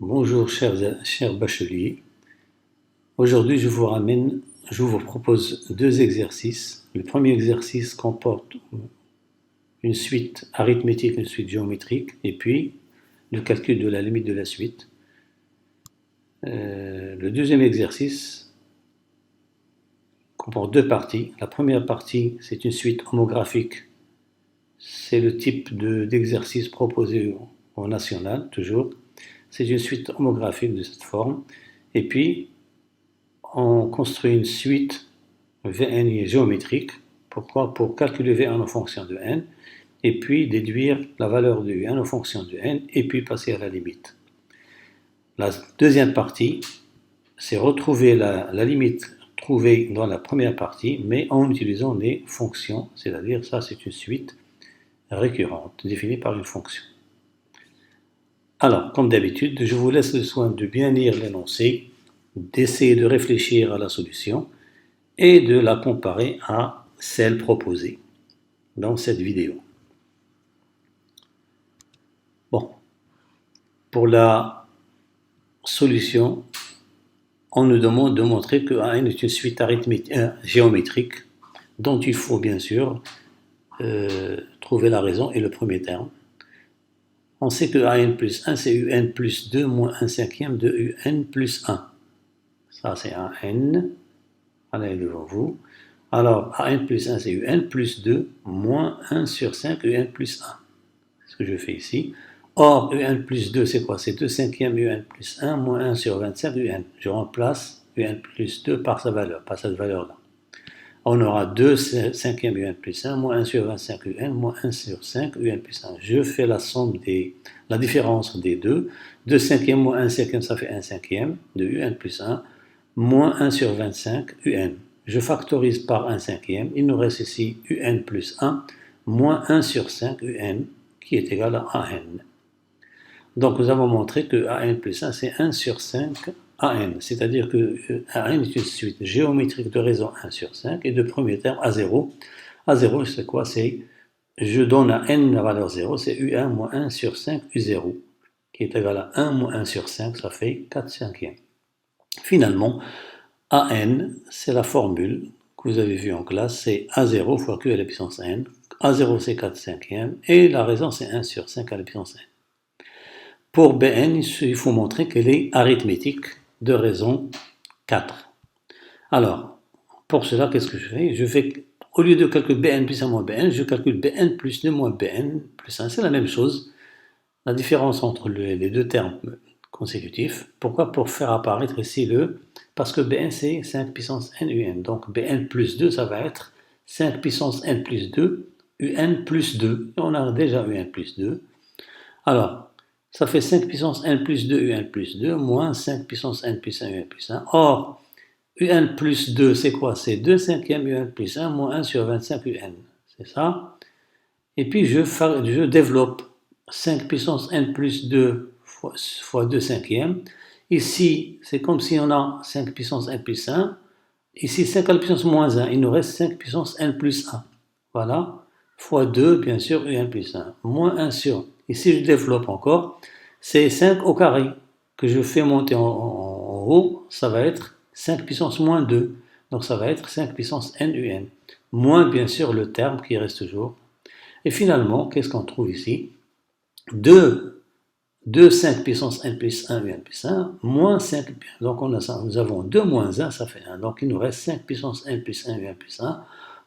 Bonjour chers bacheliers. Aujourd'hui je vous propose deux exercices. Le premier exercice comporte une suite arithmétique, une suite géométrique, et puis le calcul de la limite de la suite. Le deuxième exercice comporte deux parties. La première partie, c'est une suite homographique. C'est le type d'exercice proposé au national, toujours. C'est une suite homographique de cette forme. Et puis, on construit une suite Vn géométrique. Pourquoi? Pour calculer Vn en fonction de n, et puis déduire la valeur de n en fonction de n, et puis passer à la limite. La deuxième partie, c'est retrouver la limite trouvée dans la première partie, mais en utilisant les fonctions, c'est-à-dire ça c'est une suite récurrente, définie par une fonction. Alors, comme d'habitude, je vous laisse le soin de bien lire l'énoncé, d'essayer de réfléchir à la solution et de la comparer à celle proposée dans cette vidéo. Bon, pour la solution, on nous demande de montrer que AN est une suite géométrique dont il faut bien sûr trouver la raison et le premier terme. On sait que AN plus 1, c'est UN plus 2 moins 1 cinquième de UN plus 1. Ça, c'est AN. Allez devant vous. Alors, AN plus 1, c'est UN plus 2 moins 1 sur 5 UN plus 1. C'est ce que je fais ici. Or, UN plus 2, c'est quoi? C'est 2 cinquièmes UN plus 1 moins 1 sur 25 UN. Je remplace UN plus 2 par sa valeur, par cette valeur-là. On aura 2 cinquièmes UN plus 1 moins 1 sur 25 UN moins 1 sur 5 UN plus 1. Je fais la somme la différence des deux. 2 cinquièmes moins 1 cinquième, ça fait 1 cinquième de UN plus 1 moins 1 sur 25 UN. Je factorise par 1 cinquième. Il nous reste ici UN plus 1 moins 1 sur 5 UN qui est égal à AN. Donc nous avons montré que AN plus 1 c'est 1 sur 5 AN, c'est-à-dire que AN est une suite géométrique de raison 1 sur 5 et de premier terme A0. A0 c'est quoi? C'est, je donne à n la valeur 0, c'est U1 moins 1 sur 5 U0, qui est égal à 1 moins 1 sur 5, ça fait 4 cinquièmes. Finalement, AN, c'est la formule que vous avez vue en classe, c'est A0 fois Q à la puissance n. A0 c'est 4 cinquièmes, et la raison c'est 1 sur 5 à la puissance n. Pour Bn, il faut montrer qu'elle est arithmétique de raison 4. Alors, pour cela, qu'est-ce que je fais? Je fais, au lieu de calculer Bn plus 1 moins Bn, je calcule Bn plus 2 moins Bn plus 1. C'est la même chose. La différence entre les deux termes consécutifs. Pourquoi? Pour faire apparaître ici parce que Bn c'est 5 puissance n un. Donc Bn plus 2, ça va être 5 puissance n plus 2, un plus 2. Et on a déjà un plus 2. Alors, ça fait 5 puissance n plus 2, un plus 2, moins 5 puissance n plus 1, un plus 1. Or, un plus 2, c'est quoi? C'est 2 cinquièmes un plus 1, moins 1 sur 25 un. C'est ça. Et puis, je développe 5 puissance n plus 2 fois 2 cinquièmes. Ici, c'est comme si on a 5 puissance n plus 1. Ici, 5 à la puissance moins 1. Il nous reste 5 puissance n plus 1. Voilà. Fois 2, bien sûr, un plus 1. Moins 1 sur. Ici, je développe encore. C'est 5 au carré que je fais monter en haut. Ça va être 5 puissance moins 2. Donc, ça va être 5 puissance n un. Moins, bien sûr, le terme qui reste toujours. Et finalement, qu'est-ce qu'on trouve ici? 2 5 puissance n plus 1 un plus 1, moins 5. Donc, nous avons 2 moins 1, ça fait 1. Donc, il nous reste 5 puissance n plus 1 un plus 1,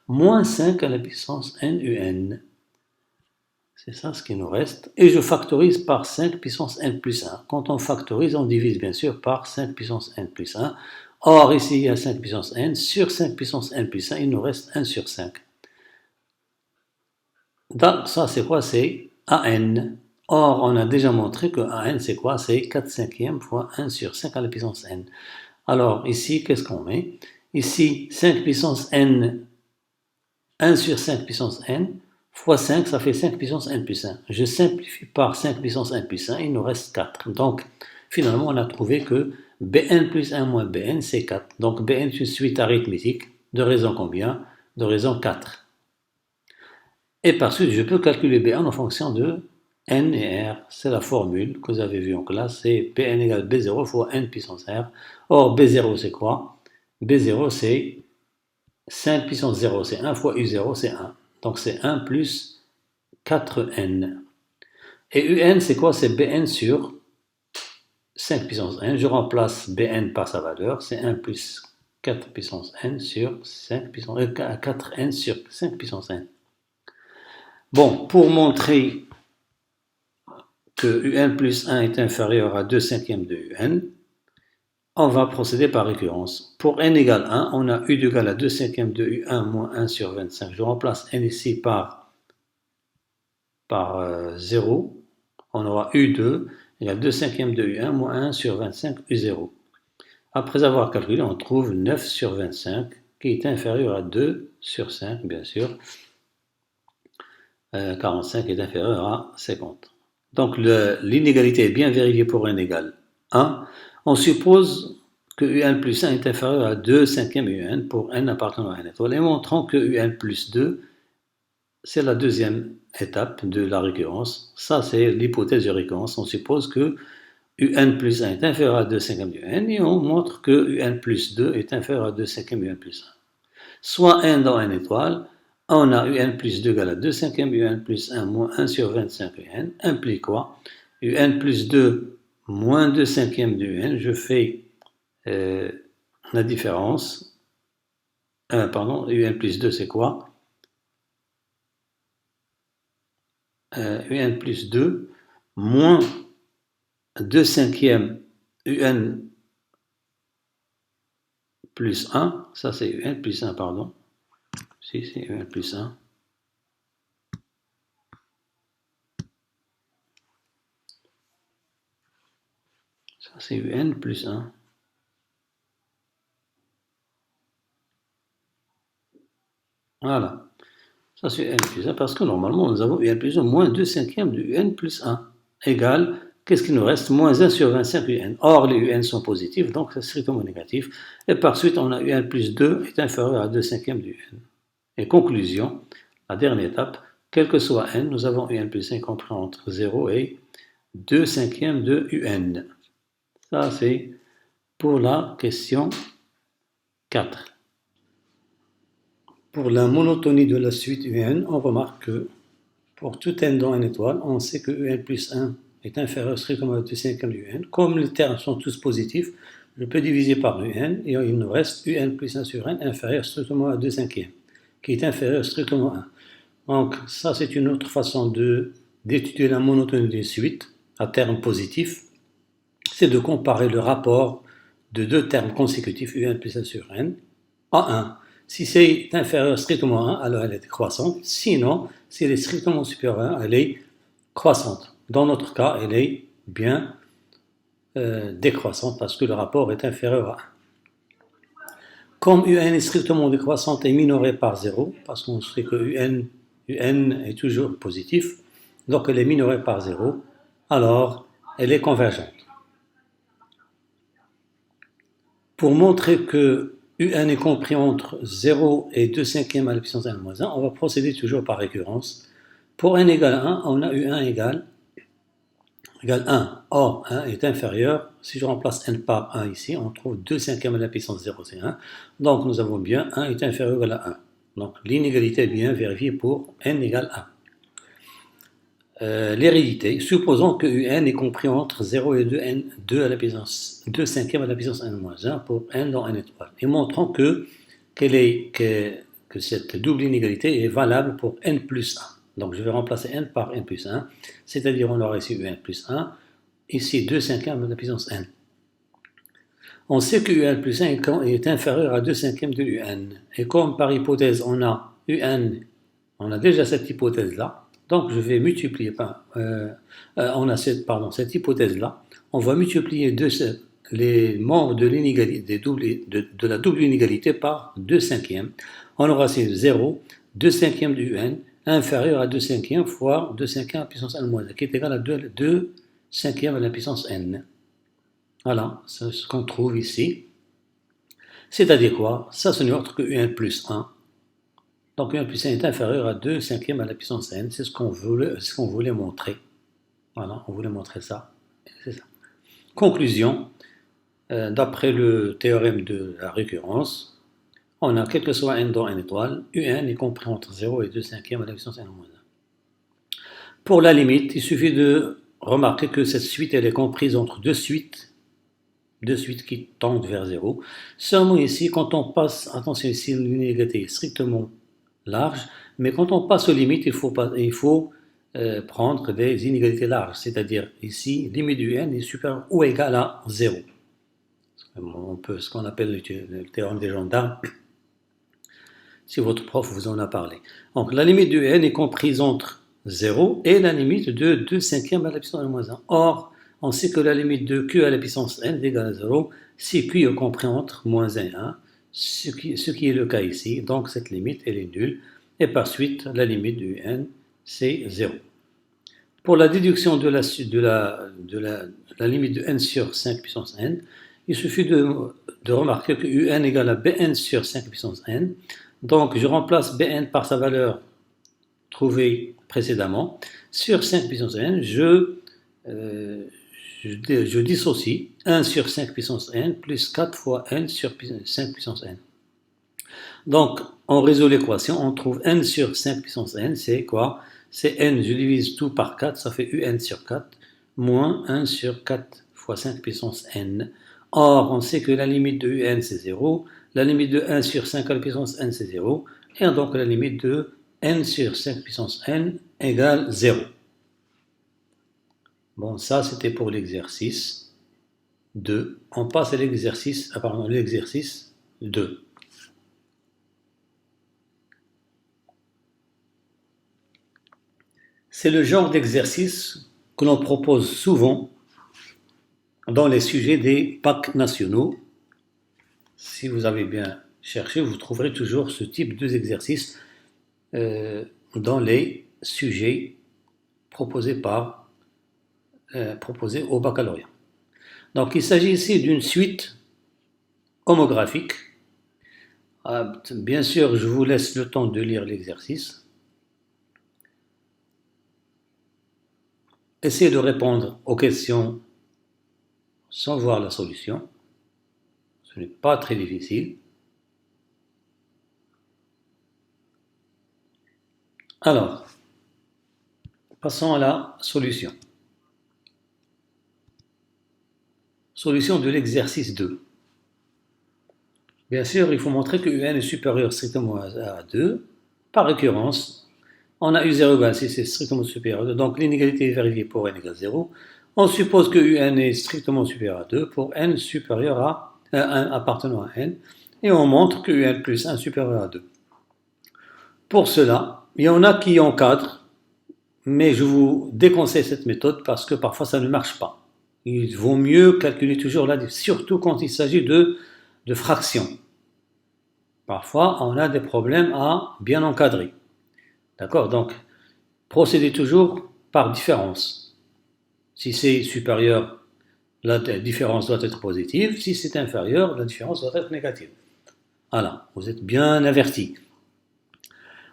moins 5 à la puissance n un. C'est ça ce qui nous reste. Et je factorise par 5 puissance n plus 1. Quand on factorise, on divise bien sûr par 5 puissance n plus 1. Or, ici, il y a 5 puissance n. Sur 5 puissance n plus 1, il nous reste 1 sur 5. Donc, ça, c'est quoi? C'est AN. Or, on a déjà montré que AN, c'est quoi? C'est 4 cinquièmes fois 1 sur 5 à la puissance n. Alors, ici, qu'est-ce qu'on met? Ici, 5 puissance n, 1 sur 5 puissance n, fois 5, ça fait 5 puissance n plus 1. Je simplifie par 5 puissance n plus 1, il nous reste 4. Donc, finalement, on a trouvé que Bn plus 1 moins Bn, c'est 4. Donc, Bn est une suite arithmétique de raison combien? De raison 4. Et par suite, je peux calculer Bn en fonction de N et R, c'est la formule que vous avez vue en classe, c'est Pn égale B0 fois N puissance R. Or, B0 c'est quoi? B0 c'est 5 puissance 0, c'est 1 fois U0, c'est 1. Donc c'est 1 plus 4N. Et UN c'est quoi? C'est Bn sur 5 puissance n. Je remplace Bn par sa valeur, c'est 1 plus 4 puissance n sur 5 puissance 4n sur 5 puissance n. Bon, pour montrer que un plus 1 est inférieur à 2 cinquièmes de un, on va procéder par récurrence. Pour n égale 1, on a u égale à 2 cinquièmes de un moins 1 sur 25. Je remplace n ici par 0. On aura u2 égale 2 cinquièmes de u1 moins 1 sur 25 u0. Après avoir calculé, on trouve 9 sur 25 qui est inférieur à 2 sur 5, bien sûr. 45 est inférieur à 50. Donc l'inégalité est bien vérifiée pour n égale 1. On suppose que un plus 1 est inférieur à 2 cinquièmes un pour n appartenant à n étoile et montrons que un plus 2, c'est la deuxième étape de la récurrence. Ça, c'est l'hypothèse de récurrence. On suppose que un plus 1 est inférieur à 2 cinquièmes de n et on montre que un plus 2 est inférieur à 2 cinquièmes de un plus 1. Soit n dans n étoile, on a un plus 2 égale à 2 cinquièmes un plus 1 moins 1 sur 25 un implique quoi? Un plus 2 moins 2 cinquièmes de n, je fais la différence. Pardon, un plus 2 c'est quoi? Un plus 2 moins 2 cinquièmes un plus 1, ça c'est un plus 1, pardon. Si, c'est un plus 1. Ça c'est un plus 1. Voilà. Ça c'est n plus 1 parce que normalement nous avons un plus 1 moins 2 cinquièmes de un plus 1 égale, qu'est-ce qu'il nous reste? Moins 1 sur 25 un. Or les un sont positifs, donc c'est strictement négatif. Et par suite on a un plus 2 est inférieur à 2 cinquièmes de un. Et conclusion, la dernière étape, quel que soit n, nous avons un plus 1 compris entre 0 et 2 cinquièmes de un. Ça c'est pour la question 4. Pour la monotonie de la suite UN, on remarque que pour tout n dans n étoile, on sait que un plus 1 est inférieur strictement à 2 cinquièmes de un. Comme les termes sont tous positifs, je peux diviser par un et il nous reste un plus 1 sur n inférieur strictement à 2 cinquièmes, qui est inférieur strictement à 1. Donc ça c'est une autre façon d'étudier la monotonie des suites à termes positifs, c'est de comparer le rapport de deux termes consécutifs un plus 1 sur n à 1. Si c'est inférieur strictement à 1, alors elle est décroissante. Sinon, si elle est strictement supérieure à 1, elle est croissante. Dans notre cas, elle est bien décroissante parce que le rapport est inférieur à 1. Comme un est strictement décroissante et minorée par 0, parce qu'on sait que un est toujours positif, donc elle est minorée par 0, alors elle est convergente. Pour montrer que un est compris entre 0 et 2 cinquièmes à la puissance n moins 1, on va procéder toujours par récurrence. Pour n égale 1, on a un égale 1. Or, 1 est inférieur. Si je remplace n par 1 ici, on trouve 2 cinquièmes à la puissance 0, c'est 1. Donc, nous avons bien 1 est inférieur à 1. Donc, l'inégalité est bien vérifiée pour n égale 1. L'hérédité, supposons que un est compris entre 0 et 2 à la puissance 2 cinquièmes à la puissance n moins 1 pour n dans n étoile. Et montrons que cette double inégalité est valable pour n plus 1. Donc je vais remplacer n par n plus 1, c'est-à-dire on aura ici un plus 1, ici 2 cinquièmes à la puissance n. On sait que un plus 1 est inférieur à 2 cinquièmes de un. Et comme par hypothèse on a on a déjà cette hypothèse-là, donc je vais multiplier par, cette hypothèse-là, on va multiplier les membres de l'inégalité, de la double inégalité par 2 cinquièmes. On aura ici 0, 2 cinquièmes de un inférieur à 2 cinquièmes fois 2 cinquièmes à la puissance n moins 1, qui est égal à 2 cinquièmes à la puissance n. Voilà, c'est ce qu'on trouve ici. C'est-à-dire quoi? Ça, ce n'est autre que un plus 1. Donc 1 plus 1 est inférieur à 2 cinquièmes à la puissance n, c'est ce qu'on voulait montrer. Voilà, on voulait montrer ça. C'est ça. Conclusion, d'après le théorème de la récurrence, on a quel que soit n dans n étoile, un est compris entre 0 et 2 cinquièmes à la puissance n moins 1. Pour la limite, il suffit de remarquer que cette suite elle est comprise entre deux suites qui tendent vers 0. Seulement ici, quand on passe, attention ici, l'inégalité est strictement large, mais quand on passe aux limites, il faut prendre des inégalités larges, c'est-à-dire ici, limite du n est supérieure ou égale à 0. On peut, ce qu'on appelle le théorème des gendarmes, si votre prof vous en a parlé. Donc la limite du n est comprise entre 0 et la limite de 2 cinquièmes à la puissance n moins 1. Or, on sait que la limite de q à la puissance n est égale à 0 si q est compris entre moins 1 et 1, ce qui est le cas ici. Donc cette limite, elle est nulle. Et par suite, la limite du n, c'est 0. Pour la déduction de la limite de n sur 5 puissance n, il suffit de remarquer que un égale à bn sur 5 puissance n. Donc je remplace bn par sa valeur trouvée précédemment. Sur 5 puissance n, je dissocie 1 sur 5 puissance n plus 4 fois n sur 5 puissance n. Donc, on résout l'équation, on trouve n sur 5 puissance n, c'est quoi? C'est n, je divise tout par 4, ça fait un sur 4, moins 1 sur 4 fois 5 puissance n. Or, on sait que la limite de un c'est 0, la limite de 1 sur 5 à la puissance n c'est 0, et donc la limite de n sur 5 puissance n égale 0. Bon, ça c'était pour l'exercice 2. On passe à l'exercice 2. C'est le genre d'exercice que l'on propose souvent dans les sujets des PAC nationaux. Si vous avez bien cherché, vous trouverez toujours ce type d'exercice dans les sujets proposés au baccalauréat. Donc il s'agit ici d'une suite homographique. Bien sûr, je vous laisse le temps de lire l'exercice. Essayez de répondre aux questions sans voir la solution. Ce n'est pas très difficile. Alors, passons à la solution. Solution de l'exercice 2. Bien sûr, il faut montrer que un est supérieur strictement à 2. Par récurrence, on a u0 égale si c'est strictement supérieur à 2. Donc l'inégalité est vérifiée pour n égale 0. On suppose que un est strictement supérieur à 2 pour n supérieur à 1 appartenant à n. Et on montre que un plus 1 supérieur à 2. Pour cela, il y en a qui encadrent, mais je vous déconseille cette méthode parce que parfois ça ne marche pas. Il vaut mieux calculer toujours la différence, surtout quand il s'agit de fractions. Parfois, on a des problèmes à bien encadrer. D'accord? Donc, procédez toujours par différence. Si c'est supérieur, la différence doit être positive. Si c'est inférieur, la différence doit être négative. Voilà, vous êtes bien avertis.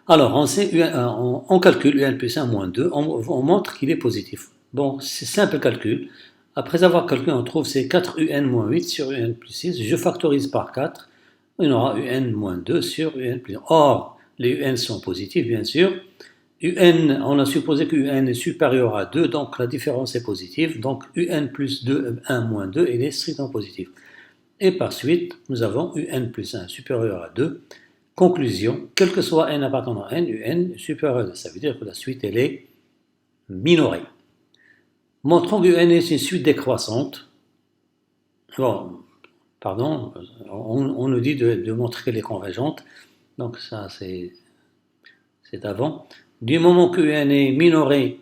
Alors, on calcule un plus 1 moins 2, on montre qu'il est positif. Bon, c'est simple calcul. Après avoir calculé, on trouve c'est 4un moins 8 sur un plus 6. Je factorise par 4. On aura un moins 2 sur un plus 1. Or, les un sont positifs, bien sûr. On a supposé que un est supérieur à 2, donc la différence est positive. Donc, un plus 2, 1 moins 2, il est strictement positif. Et par suite, nous avons un plus 1 supérieur à 2. Conclusion, quel que soit n appartenant à n, un est supérieur à 2. Ça veut dire que la suite, elle est minorée. Montrons que n est une suite décroissante. Bon, pardon, on nous dit de montrer qu'elle est convergente. Donc ça, c'est avant. Du moment que n est minoré,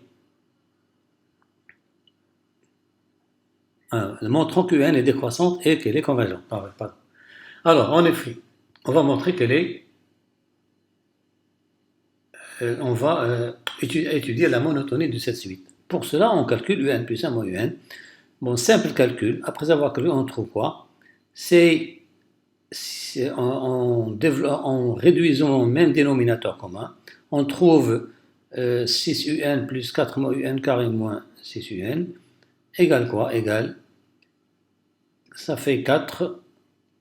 montrons que n est décroissante et qu'elle est convergente. Alors, en effet, on va montrer qu'elle est... on va étudier la monotonie de cette suite. Pour cela, on calcule un plus 1 moins un. Bon, simple calcul. Après avoir calculé, on trouve quoi? C'est en réduisant au même dénominateur commun, on trouve 6un plus 4 moins un carré moins 6un égale quoi? Égale, ça fait 4.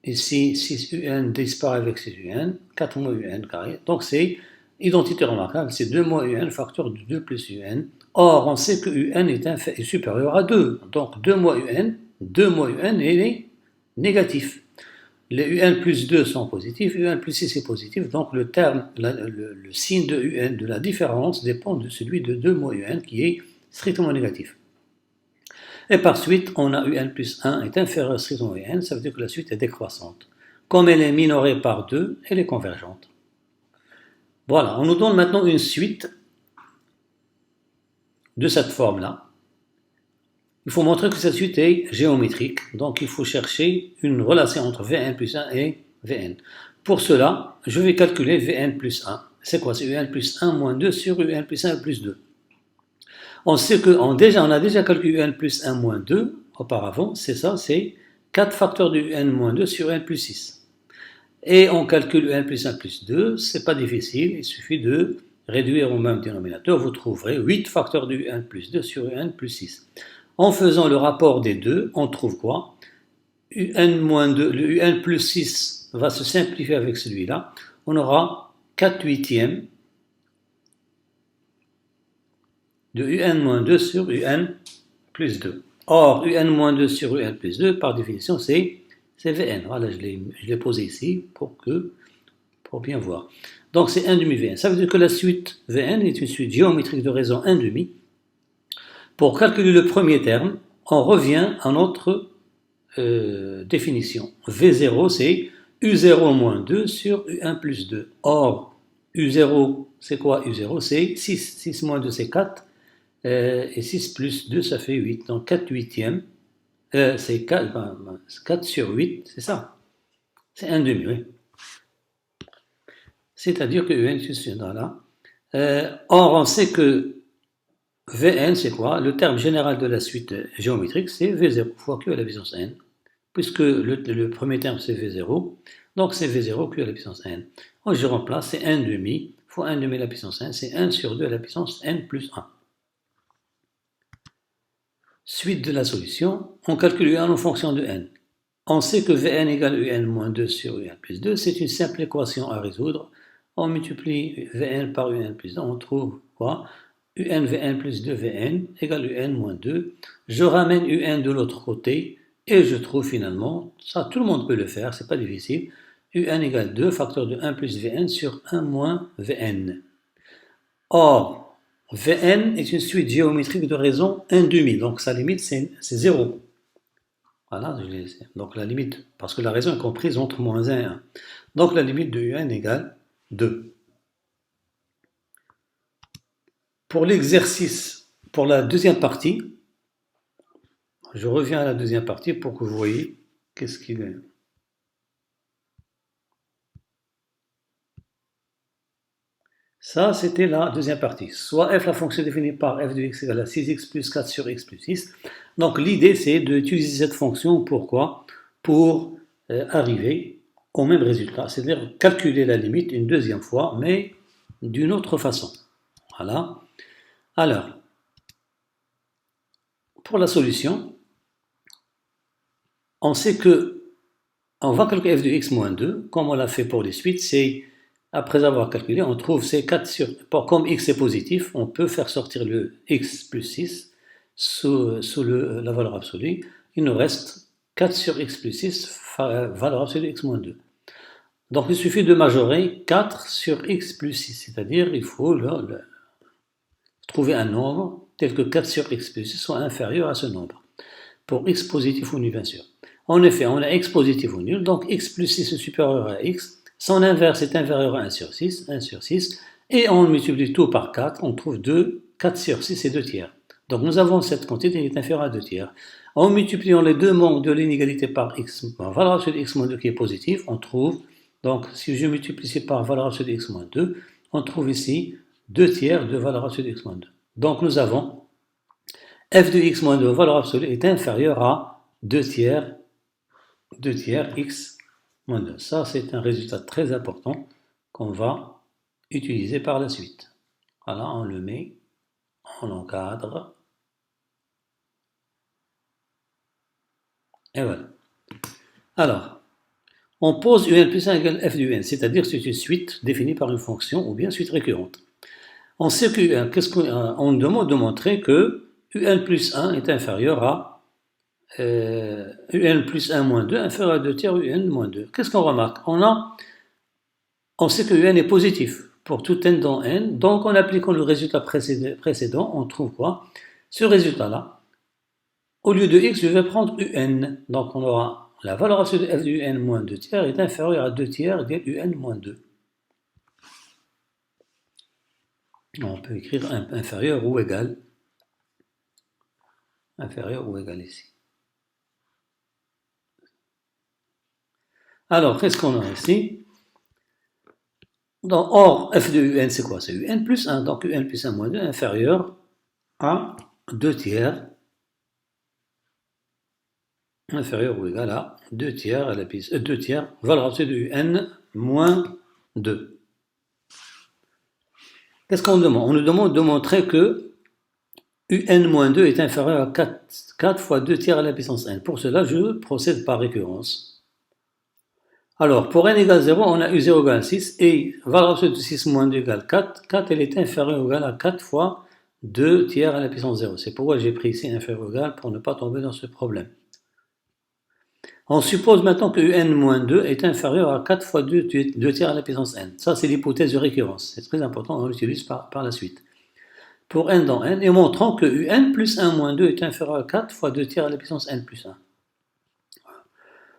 Ici, 6un disparaît avec 6un, 4 moins un carré. Donc c'est identité remarquable, c'est 2 moins un facteur de 2 plus un. Or, on sait que un est supérieur à 2. Donc 2 moins un est négatif. Les un plus 2 sont positifs, un plus 6 est positif, donc le terme, le signe de un, de la différence, dépend de celui de 2 moins un qui est strictement négatif. Et par suite, on a un plus 1 est inférieur strictement à un, ça veut dire que la suite est décroissante. Comme elle est minorée par 2, elle est convergente. Voilà, on nous donne maintenant une suite de cette forme-là. Il faut montrer que cette suite est géométrique, donc il faut chercher une relation entre Vn plus 1 et Vn. Pour cela, je vais calculer Vn plus 1. C'est quoi? C'est Un plus 1 moins 2 sur Un plus 1 plus 2. On sait qu'on a déjà calculé Un plus 1 moins 2 auparavant, c'est ça, c'est 4 facteurs de Un moins 2 sur Un plus 6. Et on calcule Un plus 1 plus 2, c'est pas difficile, il suffit de réduire au même dénominateur, vous trouverez 8 facteurs de Un plus 2 sur Un plus 6. En faisant le rapport des deux, on trouve quoi? Un-2, le Un plus 6 va se simplifier avec celui-là. On aura 4 huitièmes de Un-2 sur Un plus 2. Or, Un-2 sur Un plus 2, par définition, c'est Vn. Voilà, je l'ai posé ici pour bien voir. Donc, c'est 1 demi Vn. Ça veut dire que la suite Vn est une suite géométrique de raison 1 demi. Pour calculer le premier terme, on revient à notre définition. V0, c'est U0 moins 2 sur U1 plus 2. Or, U0, c'est quoi U0? C'est 6. 6 moins 2, c'est 4. Et 6 plus 2, ça fait 8. Donc 4 huitièmes, c'est 4 sur 8, c'est ça. C'est 1 demi, oui. C'est-à-dire que UN succédera là. Or, on sait que Vn, c'est quoi? Le terme général de la suite géométrique, c'est V0 fois Q à la puissance n, puisque le premier terme, c'est V0, donc c'est V0 Q à la puissance n. Donc, je remplace, c'est 1 demi fois 1 demi à la puissance n, c'est 1 sur 2 à la puissance n plus 1. Suite de la solution, on calcule un en fonction de n. On sait que Vn égale Un moins 2 sur Un plus 2, c'est une simple équation à résoudre. On multiplie Vn par Un plus 2, on trouve quoi? Un Vn plus 2 Vn égale Un moins 2. Je ramène Un de l'autre côté et je trouve finalement, ça tout le monde peut le faire, c'est pas difficile, Un égale 2 facteur de 1 plus Vn sur 1 moins Vn. Or, Vn est une suite géométrique de raison 1 demi, donc sa limite c'est 0. Voilà, donc la limite, parce que la raison est comprise entre moins 1 et 1. Donc la limite de Un égale 2. Pour l'exercice, pour la deuxième partie, je reviens à la deuxième partie pour que vous voyez qu'est-ce qu'il est. Ça, c'était la deuxième partie. Soit f, la fonction définie par f de x égale à 6x plus 4 sur x plus 6. Donc l'idée, c'est d'utiliser cette fonction. Pourquoi? Pour arriver au même résultat, c'est-à-dire calculer la limite une deuxième fois, mais d'une autre façon. Voilà. Alors, pour la solution, on sait que on va calculer f de x moins 2, comme on l'a fait pour les suites, c'est après avoir calculé, on trouve c'est 4 sur... Comme x est positif, on peut faire sortir le x plus 6 sous la valeur absolue. Il nous reste 4 sur x plus 6, valeur absolue x moins 2. Donc il suffit de majorer 4 sur x plus 6, c'est-à-dire il faut trouver un nombre tel que 4 sur x plus 6 soit inférieur à ce nombre. Pour x positif ou nul, bien sûr. En effet, on a x positif ou nul, donc x plus 6 est supérieur à x. Son inverse est inférieur à 1 sur 6, et on multiplie tout par 4, on trouve 4 sur 6 et 2 tiers. Donc nous avons cette quantité qui est inférieure à 2 tiers. En multipliant les deux membres de l'inégalité par x, valeur absolue de x moins 2 qui est positif, on trouve, donc si je multiplie ici par valeur absolue de x moins 2, on trouve ici 2 tiers de valeur absolue de x moins 2. Donc nous avons f de x moins 2, valeur absolue, est inférieure à 2 tiers x moins 2. Ça, c'est un résultat très important qu'on va utiliser par la suite. Voilà, on le met, on l'encadre, et voilà. Alors, on pose un plus 1 égale f du n, c'est-à-dire c'est une suite définie par une fonction ou bien suite récurrente. On sait qu'on demande de montrer que un plus 1 est inférieur à un plus 1 moins 2 inférieur à 2 tiers un moins 2. Qu'est-ce qu'on remarque? On sait que un est positif pour tout n dans n, donc en appliquant le résultat précédent, on trouve quoi? Ce résultat-là, au lieu de x, je vais prendre un, donc on aura la valeur absolue de f de un moins 2 tiers est inférieure à 2 tiers égale un moins 2. On peut écrire inférieur ou égal ici. Alors, qu'est-ce qu'on a ici? Donc, or, f de un, c'est quoi? C'est un plus 1, donc un plus 1 moins 2 inférieur à 2 tiers, inférieur ou égal à 2 tiers, à la piste, 2 tiers, valeur absolue de n moins 2. Qu'est-ce qu'on demande? On nous demande de montrer que un-2 est inférieur à 4 fois 2 tiers à la puissance n. Pour cela, je procède par récurrence. Alors, pour n égale 0, on a u0 égale 6, et valeur absolue de 6 moins 2 égale 4. 4, elle est inférieure ou égale à 4 fois 2 tiers à la puissance 0. C'est pourquoi j'ai pris ici inférieur ou égal pour ne pas tomber dans ce problème. On suppose maintenant que un-2 est inférieur à 4 fois 2 tiers à la puissance n. Ça, c'est l'hypothèse de récurrence. C'est très important, on l'utilise par la suite. Pour n dans n, et montrant que un plus 1 moins 2 est inférieur à 4 fois 2 tiers à la puissance n plus 1.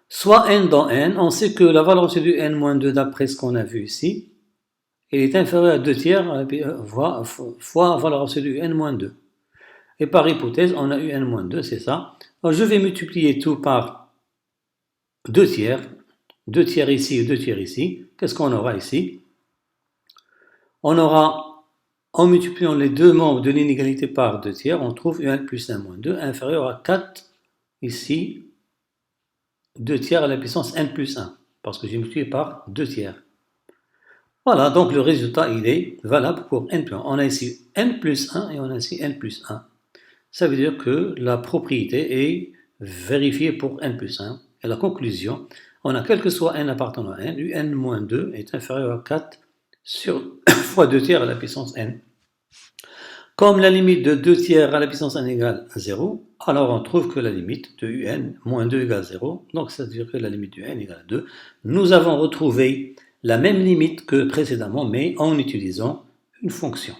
Soit n dans n, on sait que la valeur absolue de n moins 2, d'après ce qu'on a vu ici, elle est inférieure à 2 tiers fois valeur absolue de n moins 2. Et par hypothèse, on a eu n moins 2, c'est ça. Alors, je vais multiplier tout par 2 tiers ici et 2 tiers ici. Qu'est-ce qu'on aura ici? On aura, en multipliant les deux membres de l'inégalité par 2 tiers, on trouve un plus 1 moins 2 inférieur à 4 ici, 2 tiers à la puissance n plus 1, parce que j'ai multiplié par 2 tiers. Voilà, donc le résultat, il est valable pour n plus 1. On a ici n plus 1 et on a ici n plus 1. Ça veut dire que la propriété est vérifiée pour n plus 1. Et la conclusion, on a quel que soit n appartenant à n, un moins 2 est inférieur à 4 fois 2 tiers à la puissance n. Comme la limite de 2 tiers à la puissance n égale 0, alors on trouve que la limite de un moins 2 égale 0, donc ça veut dire que la limite de n égale à 2. Nous avons retrouvé la même limite que précédemment, mais en utilisant une fonction.